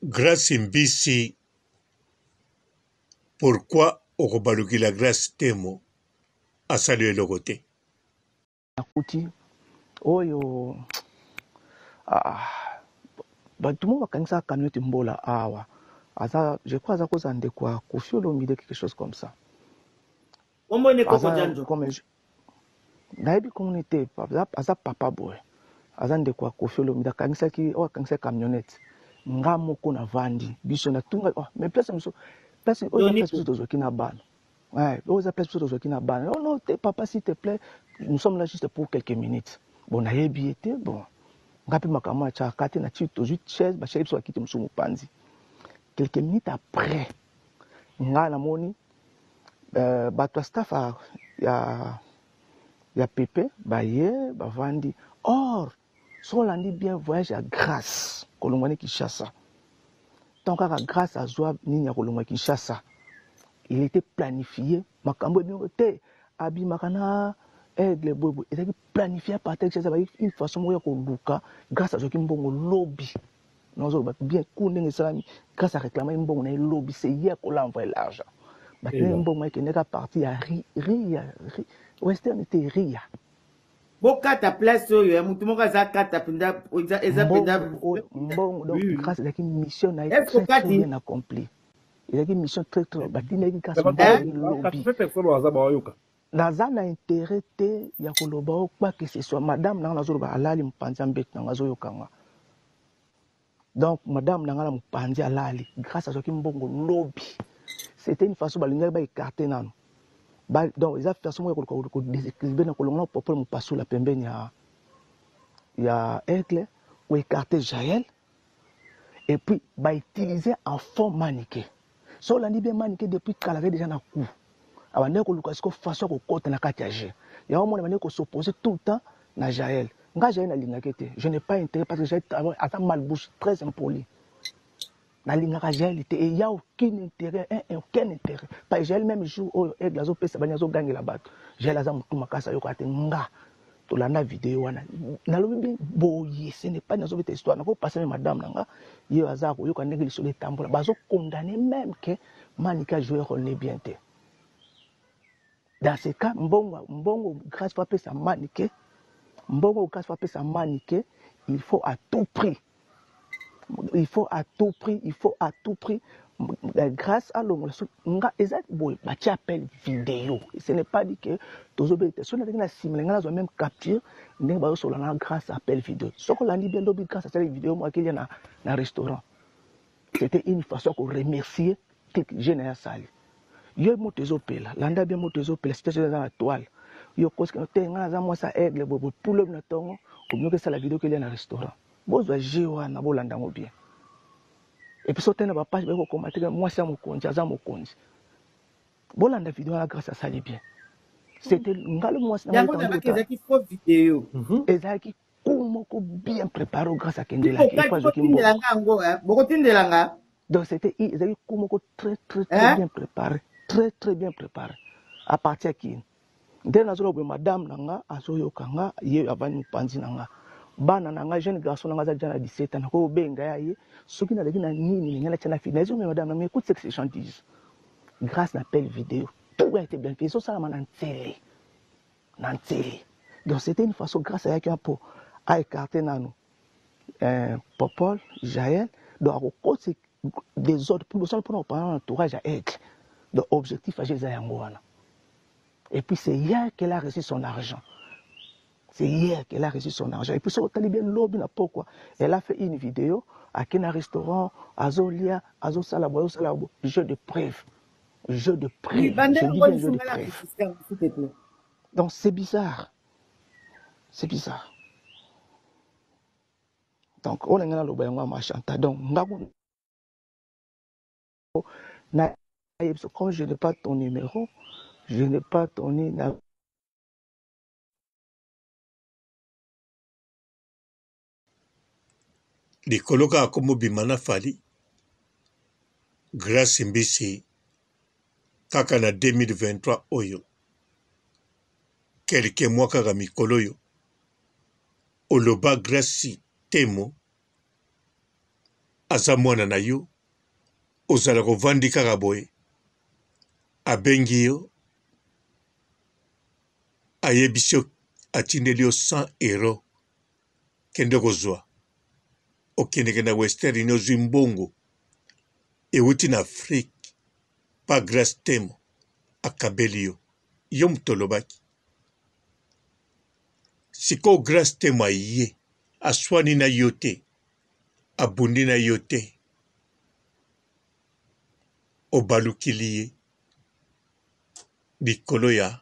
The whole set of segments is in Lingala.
Grâce Mbisi, pourquoi Orobaluki la grâce Temo a salué le côté? Akuti, oyo, tout le monde va quand ça camionnette mbola awa. Asa, je crois à cause de quoi, Koffi Olomide quelque chose comme ça. Asa, comme naïbi communauté, asa papa boy. Asa de quoi, Koffi Olomide quand ça qui, oh quand ça camionnette. Nga moko na vandi, biso na tunga, oh, mais place oyo place biso tozoki na bana. Ouais, oyo place biso tozoki na bana. Oh non, papa s'il te plaît, nous sommes là juste pour quelques minutes. Bon, naïbi été, bon. Ngapi makamwa cha kati na chi tozu chaise ba chef so akiti musumu panzi. Quelques minutes après, nga na moni bato staff ya Pepe ba ye ba vandi. Or, so landi bien voyage à grâce kolongwani Kinshasa. Tant qu'à grâce à Zoa nini ya kolongwa Kinshasa. Il était planifié makambo bingo te abi makana aigle bobo il était planifié par tel chose une façon moya ko luka grâce à ce kimbongo lobby nous bien kundenge salami grâce à réclamer mbongo na lobby c'est hier qu'on l'a envoyé l'argent maintenant mbongo qui n'est pas parti à ria western était ria boka ta place oyo mutu moko za kata pinda eza pinda mbongo donc grâce à une mission na très bien accomplie il y a une mission très batina grâce à lobby naza na intérêt te ya koloba okwa que ce soit madame nanga nazoloba alali mpanzi mbeti nanga azoyokanga donc madame nanga na mpanzi alali grâce à ce qui mbongo lobby c'était une façon balinga ba écarter nano donc ils a fait façon ko déséquilibrer na kolonga popole mupasula pembeni ya aigle ou écarter Jaël et puis ba utiliser en fond maniqué so landi bien maniqué depuis qu'elle avait déjà na coup abandeko luka siko façon ko kota na kati ya G ya au monde ko s'opposer tout le temps na Jaël nga Jaël na lingaka te je n'ai pas intérêt parce que Jaël a malbouche très impoli na lingaka Jaël te et il y a aucun intérêt pas Jaël même jour au aigle azo pesa banya zo gangela bato Jaël aza mutu makasa yo ka te nga to la na vidéo wana na lobi bien boye ce n'est pas nazo beta histoire na ko passer madame nanga yo aza ko yo ka ndenge lisolo etambola bazo condamner même que Manika joueur on est bien te. Dans ce cas, mbongo grâce à sa manique, mbongo grâce à sa manique, il faut à tout prix. Il faut à tout prix. Grâce à l'homme, tu appelles vidéo. Ce n'est pas dit que tu as même capture, grâce à appel vidéo. Ce qu'on a dit bien grâce à cette vidéo, moi, qu'il y a dans un restaurant. C'était une façon pour remercier quelques général sali. Yo motezopela landa bien motezopela situation dans la toile yo koske no tenga za moi ça aigle bobo tout le na tongo ko myoke sala vidéo que na restaurant bozwa jewa na bolanda ngo bien et puis sotena ba page ba ko commenter moi ça mokonzi za mokonzi bolanda vidéo la grâce à ça bien c'était ngalo moi ça na ezaki faux vidéo ezaki komoko bien préparé grâce à Kendela qui pas tindelanga ngo boko tindelanga donc c'était ezaki komoko très bien préparé très bien préparé à partir de qui ndé nazolo be madame nanga azoyoka nga ye avani mupanzi nanga bana nanga jeune garçon nanga za jana 17 ans ko benga ya ye soki na na nini ngana tena fi nazo me madame mais écoute ce que ces gens disent grâce à l'appel vidéo tout a été bien fait ça na ntélé donc c'était une façon grâce à quelqu'un pour à écarter nanu Popol Jaël donc au côté des autres pour pendant l'entourage à aigle donc objectif à Jésus yangoana. Et puis c'est hier qu'elle a reçu son argent. C'est hier qu'elle a reçu son argent. Et puis sur le bien lobby na pourquoi elle a fait une vidéo à un restaurant Azolia Azosalabo jeu de preuve. Jeu de preuve. Je dis bien jeu de preuve. Donc c'est bizarre. C'est bizarre. Donc on a le bayanga machanta donc comme je n'ai pas ton numéro, je n'ai pas ton numéro. Likolo kaka komo bimana fali grâce Mbisi kaka na 2023 oyo quelques mois kaka mikolo yo oloba grâce Temo aza mwana na yo ozala kovandi kaka boye abengi yo ayebisi yo atindeli yo 100 euro kende kozwa okendeke na Western Union ozwi mbongo ewuti na Afrique pa Grace Temo akabeli yo yo mutolobaki siko Grace Temo aye aswani na yo te abundi na yo te obalukili ye likolo ya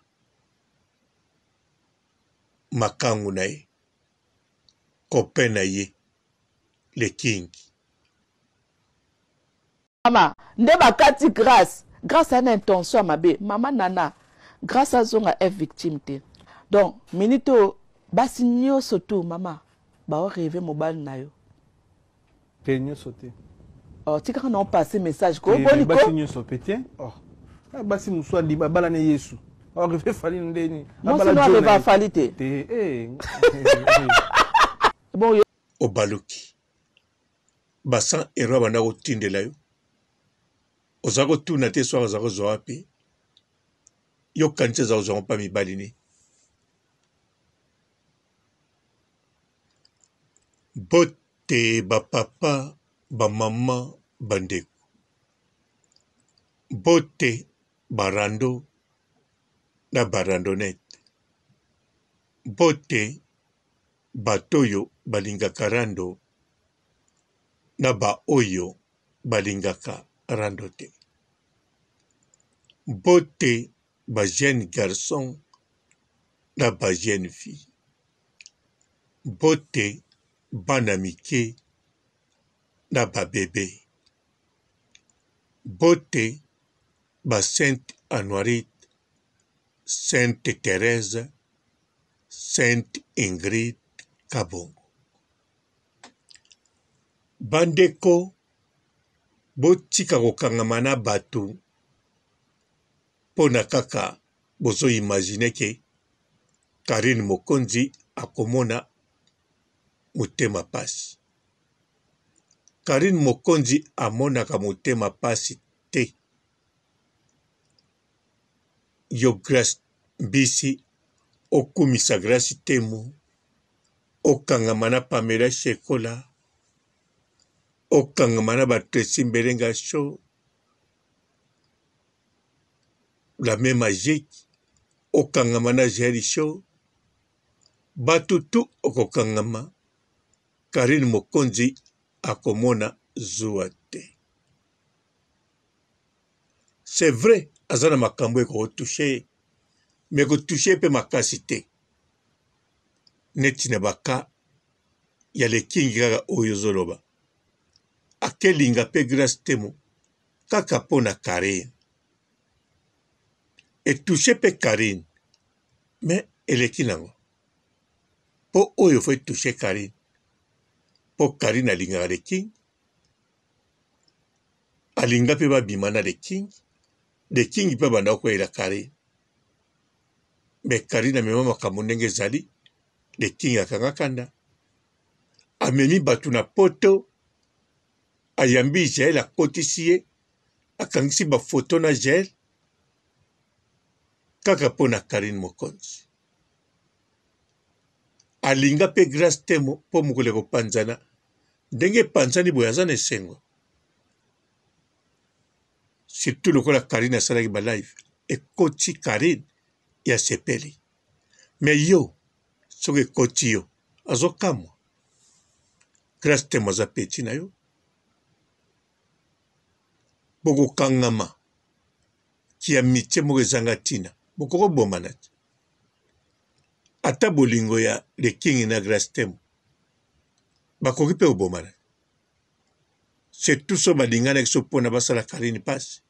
makangu na ye kope na ye le king mama nde bakati grâce à une intention à mabe mama nana grâce à zonga est victime te donc minito basi nyonso tu mama bao rêve mobile na yo te nyonso te oh tika na passer message ko boni ko basi nyonso pete oh basi muswa di babala ne Yesu oh rêve fali ndeni babala jo va fali te bon yo obaluki basan ero bana kotindela yo oza kotuna te so oza kozwa wapi yo kanisa za ozwa mpa mibali ni bote bapapa bamama bandeko bote barando na barandonete bote batoyo balingaka rando na baoyo balingaka rando te bote ba jeune garçon na ba jeune fille bote bana mike na ba bébé bote ba Sainte Honorite, Sainte Thérèse, Sainte Ingrid Kabongo. Bandeko botika kokangama na bato pona kaka bozo imagine ke Karine Mokonzi akomona motema pasi. Karine Mokonzi amonaka motema pasi te. Yo Grace Mbisi okumisa Grace Temo okangama na Pamela Shekola okangama na Patricia Mbelenga Show la même magique okangama na Jerry Show batutu okokangama Karine Mokonzi akomona zuwa te. C'est vrai azana makambo eko touché mais ko touché pe makasi te neti na baka ya le king kaka oyo zoloba akelinga pe Grace Temo kaka pona Karine et touché pe Karine mais eleki nango po oyo foi touché Karine po Karine alingaka le king alinga pe babima na le king pe banda koyela Karine mais Karine amema makambo ndenge ezali le king akanga kanda amemi batu na poto ayambi Jael akotisi ye akangisi bafoto na Jael kaka pona Karine Mokonzi alinga pe Grace Temo po mokolo kopanzana ndenge panzani boye aza na esengo surtout lokola Karine asalaki balive ekoti Karine ya sepeli mais yo soki ekoti yo azokamwa Grace Temo aza peti na yo bokokangama kia mitie moko ezanga ntina bokokobomana te ata bolingo ya le king na Grace Temo bakoki mpe kobomana surtout so balinganaki so mpona basala Karine pasi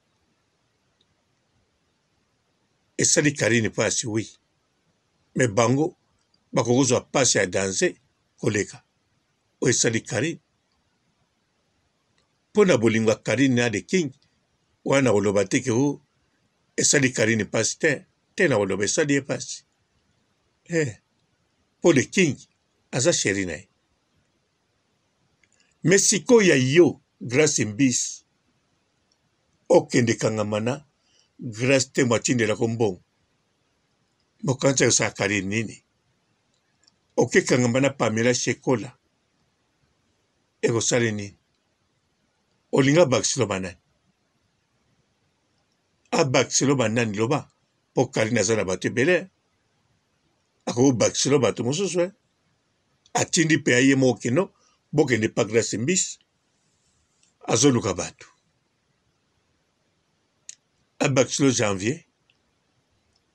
esali Karine pasi oui mais bango bakokozwa pasi ya danger koleka oyo esali Karine mpona bolingo ya Karine na the king wana koloba te ke o esali Karine pasi te na koloba esali ye pasi po the king aza sheri na ye mais sikoyo ya yo grâce mbisi okende kangamana grâce te mwatindelako mbongo mokanisa yosala Karine nini okekangambana Pamela Shekola ekosala nini olinga bakisilo banani abakisilo banani loba mpo Karine aza na bato ebele akobakisilo bato mosusu atindi mpe aye mokeno bokende pa grâce mbisi azoluka bato abakisilo janvier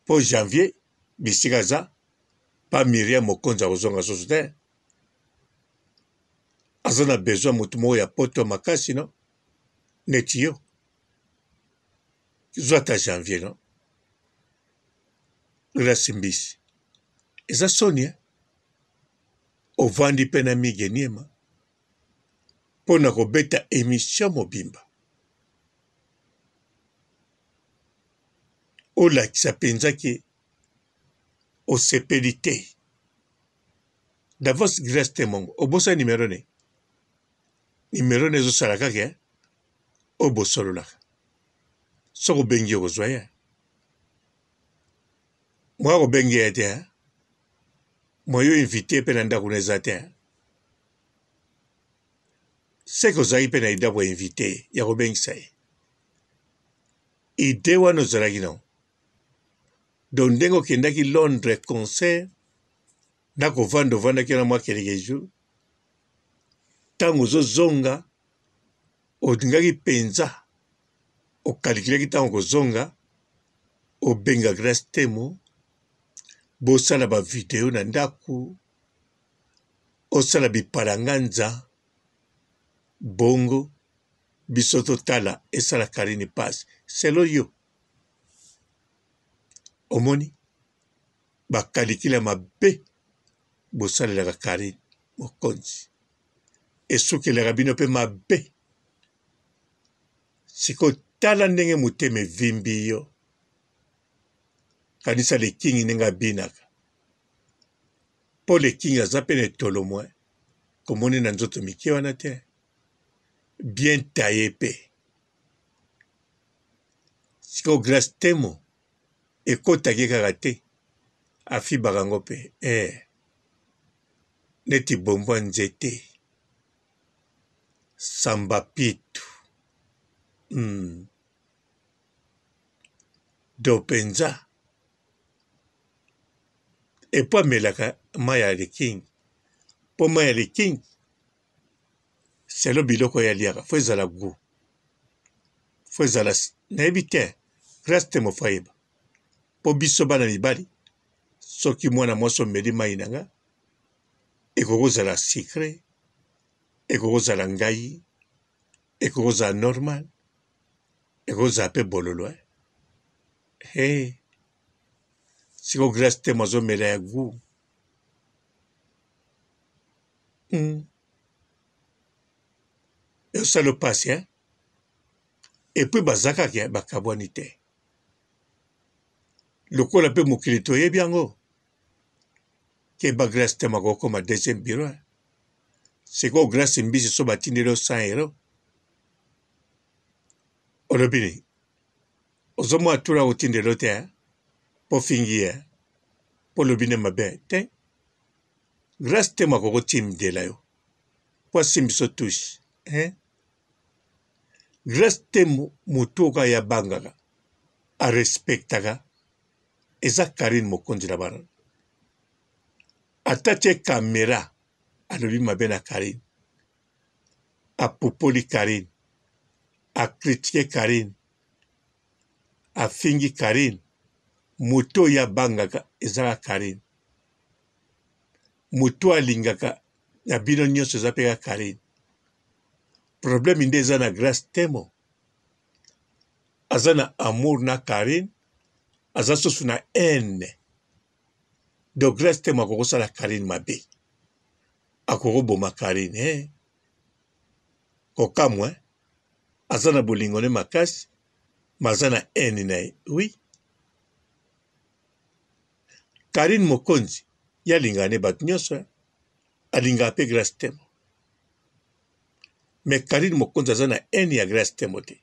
mpo janvier bisika aza pa Miriam mokonzi akozonga susu te aza na besoin motu moko ya poto makasi no neti yo zwa ata janvier no grâce mbisi eza soni ovandi mpe na migeniema mpo na kobeta émission mobimba olakisa mpenza ke osepeli te davos grâce te mongo obosa nimero ne ezosala kaka obosololaka soko obengi yo kozwa ye mwa kobengi ye te mwa yo invité mpe na ndako na eza te seke ozalaki mpe na idabo ya invité ya kobengisa ye ide wana ozalaki nao don ndenge okendaki Londres concert na kovanda ovandaki na mwa keleke jour ntango ozozonga olingaki mpenza okalikilaki ntango kozonga obenga grâce temo bosala bavideo na ndako osala bipalanganza bongo biso totala esala Karine pasi selo yo omoni bakalikila mabe bosalelaka Karine mokonzi esukelaka bino mpe mabe siko tala ndenge motema evimbi yo kanisa lekingi ndenge abinaka mpo lekingi aza mpe na etolo mwa komoni na nzoto mike wana te bien taye mpe siko grâce temo ekotaki kaka te afibaka yango mpe neti bombwa nzete samba pitu do penza epo amelaka mai ya lekingi mpo mai ya lekingi selo biloko ya liaka fo ezala gu fo ezala nayebi te grâce te mofo ayeba mpo biso bana mibali soki mwana mwasi omeli mai na nga ekokozala secret ekokozala ngai ekokozala normal ekokozala mpe bololo siko grâce te mwazomela ya gu esala pasi epui baza kaka bakabwani te lokola mpe mokili toyebi yango ke ba grâce te makokoma deuxième bureau siko grâce mbisi so batindeli 100 euro olobi ni ozomwa atula kotindelo te mpo fingi ye mpo lobi ne mabe te grâce te makokotindela yo mpo asimbi so tushe grâce te motu oka ya bangaka arespectaka eza Karine mokonzi na bana ata tie kamera alobi mabe na Karine apupoli Karine akritike Karine afingi Karine moto oyo abangaka ezaka Karine moto alingaka na bino nyonso eza mpe ka Karine problème nde eza na grâce temo aza na amour na Karine aza susu na haine donc grâce temo akokosala Karine mabe akokoboma Karine kokamwa aza na bolingo ne makasi ma aza na haine na ye oui Karine mokonzi ye alingaka ne bato nyonso alingaka mpe grâce temo me Karine Mokonzi aza na haine ya Grace Tembo te.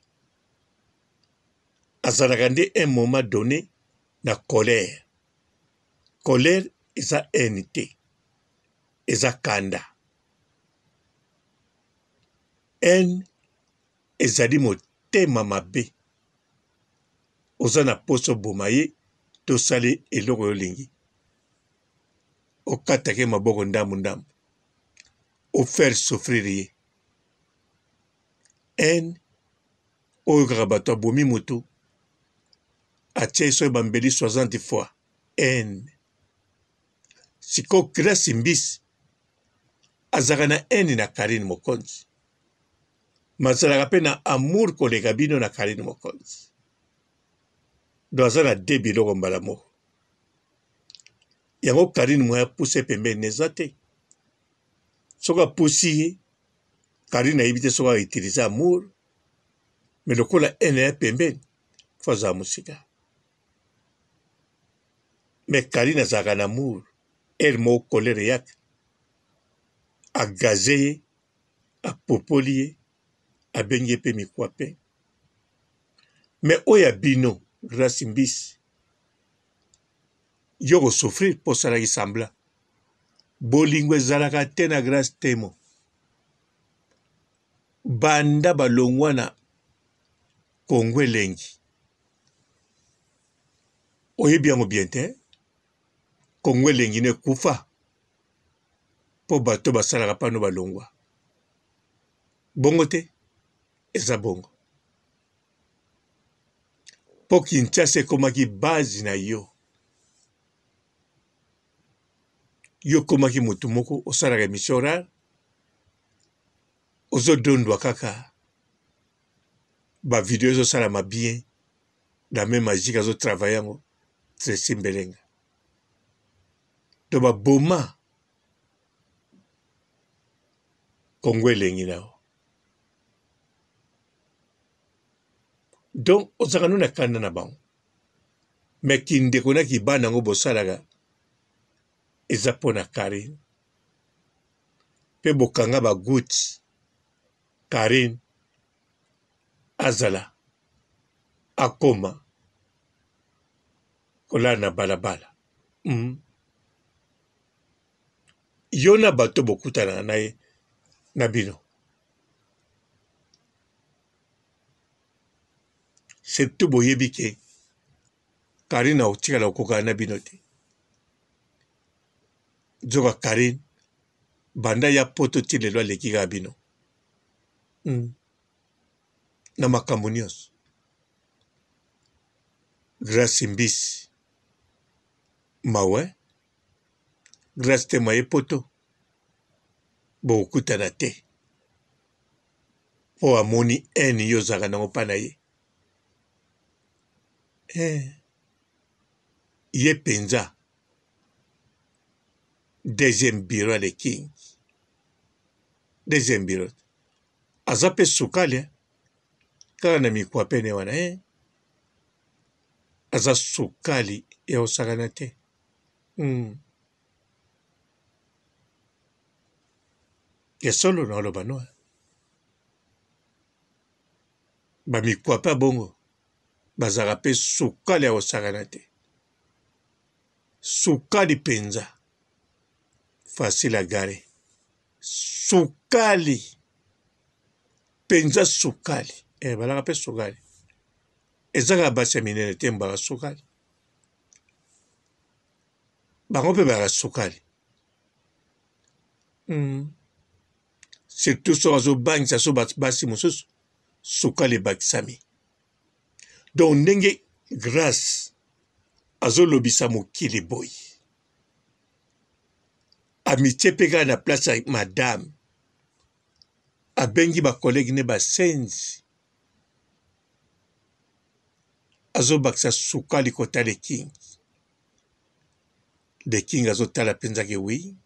Azalaka nde un moment donné na colère. Colère eza haine te. Eza kanda. Haine ezali motema mabe. Oza na poso boma ye tosali eloko yolingi. Okatake maboko ndambu. Ofaire souffrir ye. Haine oyo kaka bato abomi moto atie so bambeli 60 fois. Haine. Siko Grace Mbisi azaka na haine na Karine Mokonzi. Mazalaka pe na amour koleka bino na Karine Mokonzi. Do aza na de biloko mbala moko. Yango Karine moya pousse pembeni neza te. Soka pusi ye, Karine ayebi te soka utilize amour, me lokola haine ya pembeni, faza musika. Me Karine azalaka na amour, elle mo kolere yake. Agaze ye, apopoli ye, abengi pe mikwape. Me oya bino, Grace Mbisi, yoko souffrir po salaki sambla. Bolingo ezalaka te na Grace Tembo. Banda balongwa na Kongo elengi. Oyebi yango bien te. Kongo elengi ne kufa. Po bato basalaka pano balongwa. Bongo te. Eza bongo. Po Kinshasa ekomaki base na yo. Yo komaki mutu moko osalaka emission rare. Ozo dondwa kaka. Ba video ezo salama bien. Da même magique azo travailler yango. Tracy Mbelenga. To ba boma. Kongo elengi nao. Donc, ozaka nou na kanda na bango. Me kindeko na ki bana ngo bosalaka. Eza po na Karine. Pe bokanga ba guti. Karine. Azala. Akoma. Kola na balabala. Yo na bato bokutana na ye. Na bino. Surtout boyebi ke Karine na otikala okoka na bino te. Zoka Karine banda ya poto ti lelo aleki kaka bino. Na makambo nyonso. Grace Mbisi mawe Grace Tembo ye poto bokutana te. Po amoni eni yo zaka nango pa na ye. Ye penza deuxième bureau à King. Deuxième bureau. Azape sukali kaka na mikwape ne wana aza sukali ya osakana te. Ya solo na oloba noa. Ba mikwape bongo bazaka pe sukali ya osakana te. Sukali penza. Facile à garer. Sukali. Penza sukali. Balaka pe sukali. Ezaka basi ya minene te mbaka sukali. Bango pe baka sukali. Surtout so azo bangisa so basi mosusu. Sukali bakisami. Donc ndenge Grace azo lobisa mokili boy. Amitié peka na place avec madame. Abengi ba collègue ne ba senzi. Azo baksa sukali kota le King. Le King azo tala penza ke oui.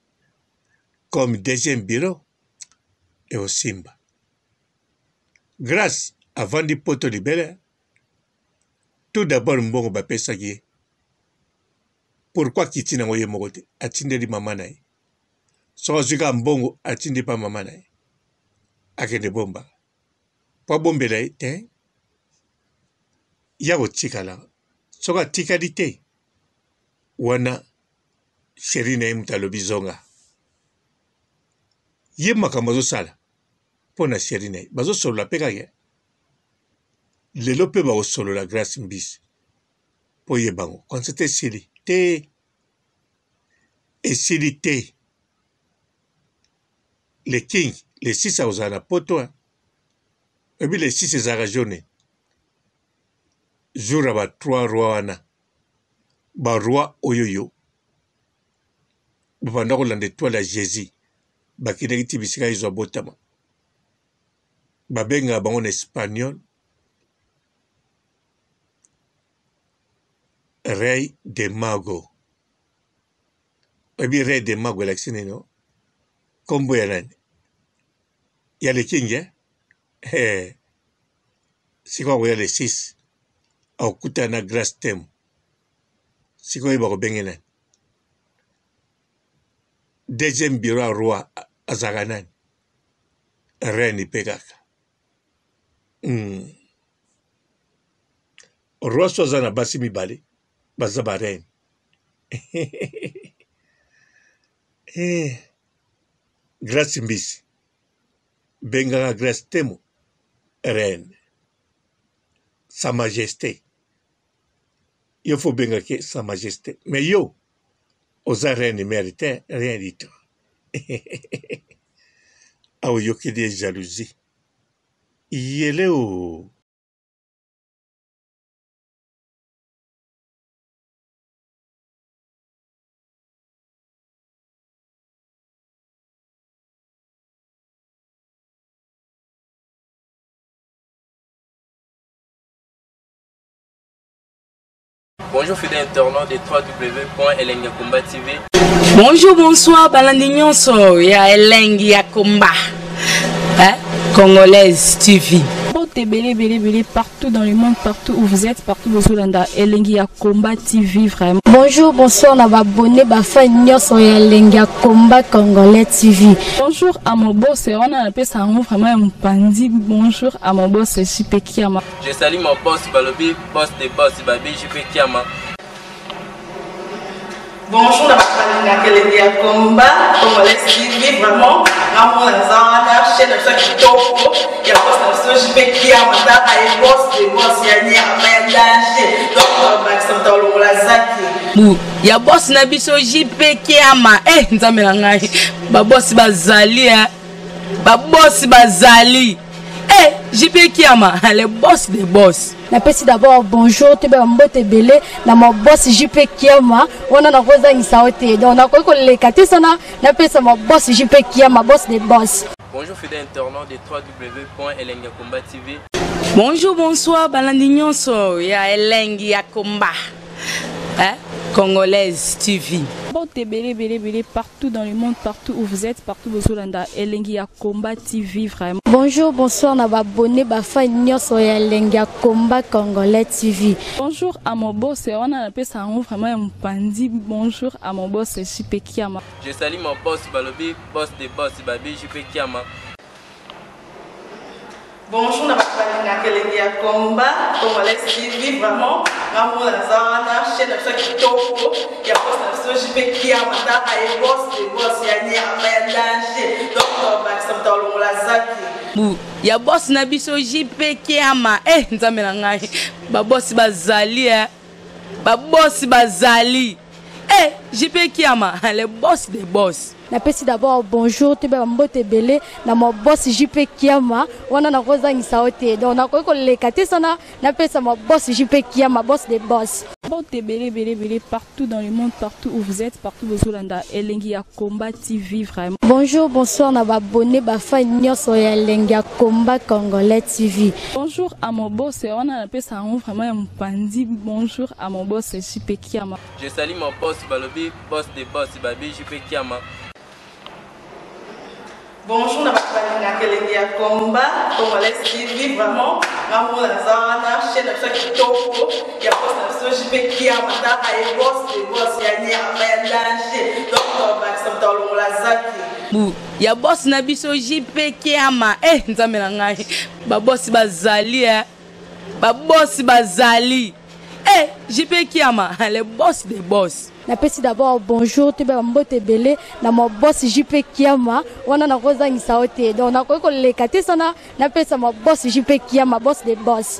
Comme deuxième bureau. Et au Simba. Grâce avant di poto libere. Tout d'abord mbongo ba pesa ki. Pourquoi kiti na ngoye mokote? Atinde di mama na ye. Soka zika mbongo atindi pa mama na ye. akende bomba po bombela te ya kotikala soka tikali te wana sheri na ye mutu alobi zonga ye makambo azosala mpo na sheri na ye bazosolola mpe kaka lelo mpe bakosolola Grace Mbisi mpo ye bango konsete esili te esili te le king le 6 akozala na poto ebi le 6 ezalaka jaune jour ya ba 3 roi wana baroi oyoyo bapanda kolanda etoile ya Jésus bakendaki ti bisika ezwa botama babengaka bango na espagnol Rey de Mago ebi Rey de Mago elakisi nini kombo ya nani ya le king sikoyo akoya le 6 akokutana na Grace Temu sikoyo yeba kobenge nani deuxième bureau ya roi azalaka nani reine mpe kaka roi so aza na basi mibale baza bareine Grace Mbisi bengaka Grace Temu reine sa majesté yo fo bengake sa majesté mais yo oza reine mérite rien du tout awo yokeli ye jalousie yele o Bonjour fidèles internautes de www.elengiakomba TV. Bonjour, bonsoir, balandi nyonso ya Elengi ya Komba. Congolaise TV. Belé partout dans le monde, partout où vous êtes, partout où vous êtes, Elengi ya Komba TV vraiment. Bonjour, bonsoir, on va abonner bafa nyonso ya Elengi ya Komba Congolais TV. Bonjour à mon boss, on a appelé ça vraiment un pandi. Bonjour à mon boss, JP Kiama. Je salue mon boss Balobi, boss des boss Babi, JP Kiama. Bonjour, la Elengi ya Komba Congolais TV vraiment. Ramon Lazana, chaîne de ça qui topo, il y a pas de JP Kiama, il y a boss des boss, il y a un danger. Donc on va accepter le lazaki. Ya boss na biso JP Kiama nzambe na ngai ba boss bazali ba boss bazali JP Kiama le boss des boss. Napesi d'abord bonjour tebe mbote belé na mon boss JP Kiama wana na koza ngisaote donc na ko lekate sana napesa mon boss JP Kiama boss des boss. Bonjour fidèles internautes de www.elengiakomba TV. Bonjour bonsoir balandi nyonso ya Elengi ya Komba. Congolaise TV. Belé partout dans le monde, partout où vous êtes, partout où vous êtes, Elengi ya Komba TV vraiment. Bonjour, bonsoir, on va abonner bafa nyonso ya Elengi ya Komba Congolais TV. Bonjour à mon boss, on a appelé ça vraiment un pandi. Bonjour à mon boss JP Kiama. Je salue mon boss Balobi, boss des boss Babi, JP Kiama. Bonjour, la Elengi ya Komba Congolais TV vraiment. Ramon Lazana, chaîne de ça qui topo, il y a pas de JP Kiama, il y a boss des boss, il y a un danger. Donc on va accepter le lazaki. Ya boss na biso JP Kiama nzambe na ngai ba boss bazali ba boss bazali JP Kiama le boss des boss. Napesi d'abord bonjour tebe mbote belé na mon boss JP Kiama wana na koza ngisaote donc na ko lekate sana napesa mon boss JP Kiama boss des boss. Belé partout dans le monde, partout où vous êtes, partout où vous êtes, Elengi ya Komba TV vraiment. Bonjour, bonsoir, on va abonner bafa nyonso ya Elengi ya Komba Congolais TV. Bonjour à mon boss, on a appelé ça vraiment un pandi. Bonjour à mon boss JP Kiama. Je salue mon boss Balobi, boss des boss Babi, JP Kiama. Bonjour, na balinga kelengi ya combat, Congolais TV, vraiment, ngamu na zana, chaîne na kitoko, ya boss na so jipe kia mata ay boss de boss ya ni ya danger. Donc ba samta lo la zaki. Bu, ya boss na biso jipe kia ma, nzambe na ngai. Ba boss bazali ba boss bazali. JP Kiama, le boss des boss. Napesi d'abord bonjour, tu peux mbote belé, na mon boss JP Kiama, on a rosa ni saote. Donc on a quoi que les katé sana, napesi mon boss JP Kiama, boss des boss.